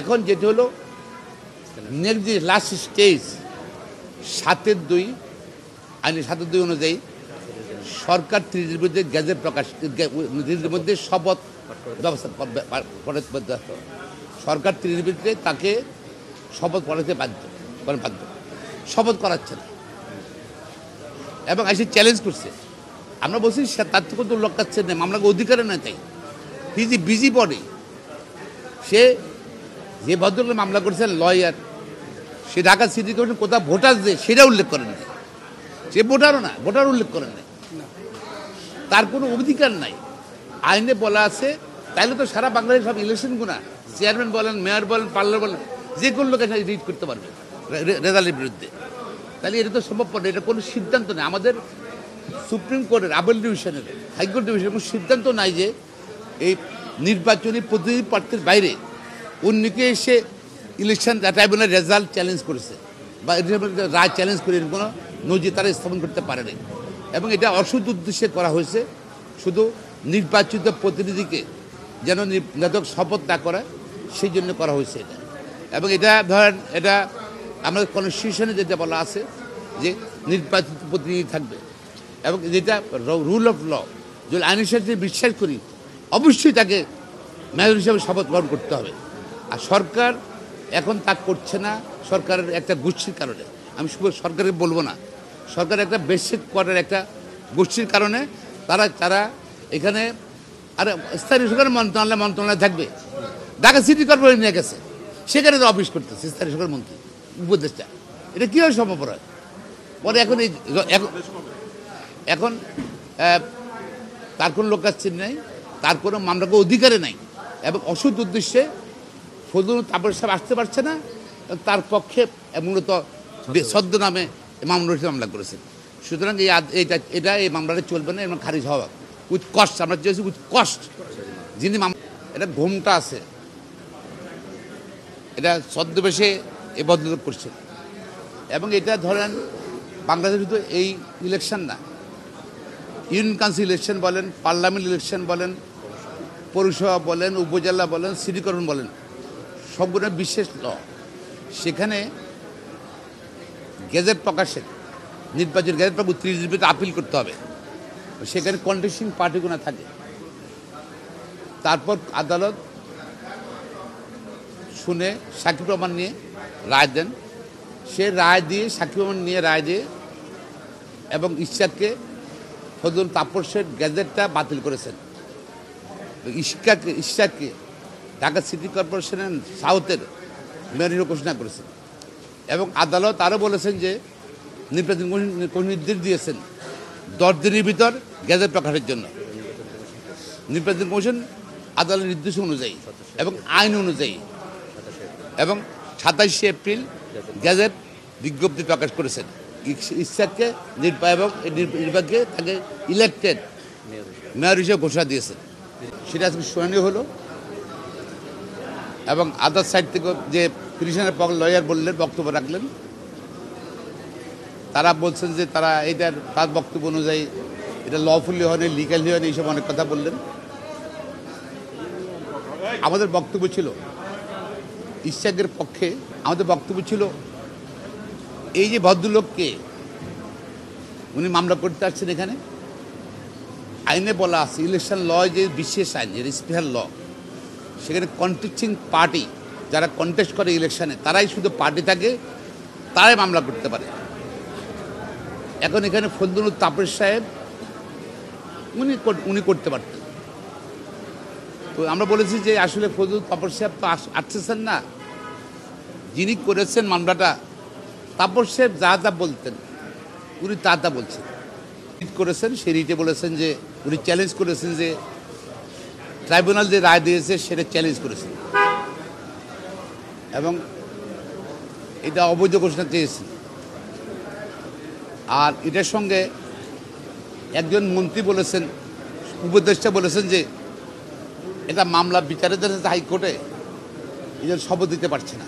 এখন যেটা হলো নেক্সট যে লাস্ট স্টেজ 7-2 আইন 7-2 অনুযায়ী সরকার 30 মধ্যে গেজেট প্রকাশ 30 মধ্যে শপথ ব্যবস্থা সরকার 30 মধ্যে তাকে শপথ পড়াতে বাধ্য শপথ করাচ্ছে না এবং এসে চ্যালেঞ্জ করছে। আমরা বলছি তার থেকে তো লক্ষ্যাচ্ছে না, মামলাকে অধিকারে নয়। তাই হিজি বিজি বডি সে যে ভদ্রলোক মামলা করেছেন লয়ার, সে ঢাকা সিটি কর্পোরেশন কোথাও ভোটার যে সেটা উল্লেখ করেন নাই, সে ভোটারও না, ভোটার উল্লেখ করেন নাই, তার কোনো অধিকার নাই। আইনে বলা আছে তাইলে তো সারা বাংলাদেশ সব ইলেকশনগুলো চেয়ারম্যান বলেন, মেয়র বলেন, পার্লার বলেন, যে কোনো লোক এখানে রিট করতে পারবে রেজাল্টের বিরুদ্ধে। তাহলে এটা তো সম্ভবপর না, এটা কোনো সিদ্ধান্ত নেই। আমাদের সুপ্রিম কোর্টের আপিল ডিভিশনের হাইকোর্ট ডিভিশনের কোনো সিদ্ধান্ত নাই যে এই নির্বাচনী প্রতিনিধি প্রার্থীর বাইরে অন্যকে এসে ইলেকশন ট্রাইব্যুনাল রেজাল্ট চ্যালেঞ্জ করেছে বা রায় চ্যালেঞ্জ করে এর কোনো নজির তারা স্থাপন করতে পারে নাই। এবং এটা অসৎ উদ্দেশ্যে করা হয়েছে, শুধু নির্বাচিত প্রতিনিধিকে যেন নির্বাচক শপথ না করে সেই জন্য করা হয়েছে এটা। এবং এটা ধরেন এটা আমাদের কনস্টিটিউশনে যেটা বলা আছে যে নির্বাচিত প্রতিনিধি থাকবে এবং যেটা রুল অফ ল, যদি আইন হিসেবে বিশ্বাস করি অবশ্যই তাকে মেয়র হিসাবে শপথ গ্রহণ করতে হবে। আর সরকার এখন তা করছে না সরকারের একটা গোষ্ঠীর কারণে। আমি শুধু সরকারকে বলবো না, সরকার একটা বেসিক কোয়ার্টার একটা গোষ্ঠীর কারণে তারা এখানে আর স্থানীয় সরকার মন্ত্রণালয় থাকবে। ঢাকা সিটি কর্পোরেশন নিয়ে গেছে, সেখানে তো অফিস করতেছে স্থানীয় সরকার মন্ত্রী উপদেষ্টা। এটা কীভাবে সম্ভব হয়? পরে এখন তার কোনো লোক কাছে নেই, তার কোনো মামলাকে অধিকারে নাই এবং অসৎ উদ্দেশ্যে ফজলুল তাপস সাহেব আসতে পারছে না, তার পক্ষে মূলত সদ্য নামে মামলা করেছেন। সুতরাং এই মামলাটা চলবে না, এবং খারিজ হওয়া উইথ কস্ট। আমরা চেয়েছি উইথ কস্ট। যিনি এটা ঘুমটা আছে, এটা ছদ্মবেশে এ বদলোক করছে। এবং এটা ধরেন বাংলাদেশে শুধু এই ইলেকশন না, ইউনিয়ন কাউন্সিল ইলেকশন বলেন, পার্লামেন্ট ইলেকশন বলেন, পৌরসভা বলেন, উপজেলা বলেন, সিটি কর্পোরেশন বলেন, সবগুলো বিশেষ ল। সেখানে গেজেট প্রকাশে নির্বাচন গেজেট প্রকাশ 30 দিনের ভিতরে আপিল করতে হবে। সেখানে কন্টেস্টিং পার্টিগুলো থাকে। তারপর আদালত শুনে সাক্ষী প্রমাণ নিয়ে রায় দেন। সে রায় দিয়ে সাক্ষী প্রমাণ নিয়ে রায় দিয়ে এবং ফজলুল তাপসের গেজেটটা বাতিল করেছেন। ইশাককে ঢাকা সিটি কর্পোরেশনের সাউথের মেয়র ঘোষণা করেছেন। এবং আদালত আরও বলেছেন যে নির্বাচন কমিশন নির্দেশ দিয়েছেন 10 দিনের ভিতর গেজেট প্রকাশের জন্য। নির্বাচন কমিশন আদালতের নির্দেশ অনুযায়ী এবং আইন অনুযায়ী এবং 27শে এপ্রিল গেজেট বিজ্ঞপ্তি প্রকাশ করেছেন। ইশাককে নির্বাচকে তাকে ইলেক্টেড মেয়র হিসেবে ঘোষণা দিয়েছেন। সেটা আজকে শুনানি হলো এবং আদার সাইড থেকে যে পিটিশনের পক্ষ লয়ার বললেন, বক্তব্য রাখলেন, তারা বলছেন যে তার বক্তব্য অনুযায়ী এটা লফুলি হয়নি, লিগালি হয়নি, এইসব অনেক কথা বললেন। আমাদের বক্তব্য ছিল ইশাকের পক্ষে। আমাদের বক্তব্য ছিল এই যে ভদ্রলোককে উনি মামলা করতে আসছেন, এখানে আইনে বলা আছে ইলেকশন ল যে বিশেষ আইন, যে স্পেশাল ল, সেখানে কন্টেস্টিং পার্টি যারা কন্টেস্ট করে ইলেকশনে তারাই শুধু পার্টি থাকে, তারাই মামলা করতে পারে। এখন এখানে ফজলুল তাপস সাহেব উনি করতে পারতেন। তো আমরা বলেছি যে আসলে ফজলুল তাপস সাহেব তো আসতেছেন না, যিনি করেছেন মামলাটা তাপস সাহেব যা বলতেন উনি তা বলছেন। রিট করেছেন, সেই রিটে বলেছেন যে উনি চ্যালেঞ্জ করেছেন যে ট্রাইব্যুনাল যে রায় দিয়েছে সেটা চ্যালেঞ্জ করেছেন এবং এটা অবৈধ ঘোষণা চেয়েছেন। আর এটার সঙ্গে একজন মন্ত্রী বলেছেন, উপদেষ্টা বলেছেন যে এটা মামলা বিচারের হাইকোর্টে এই জন্য শপথ দিতে পারছে না।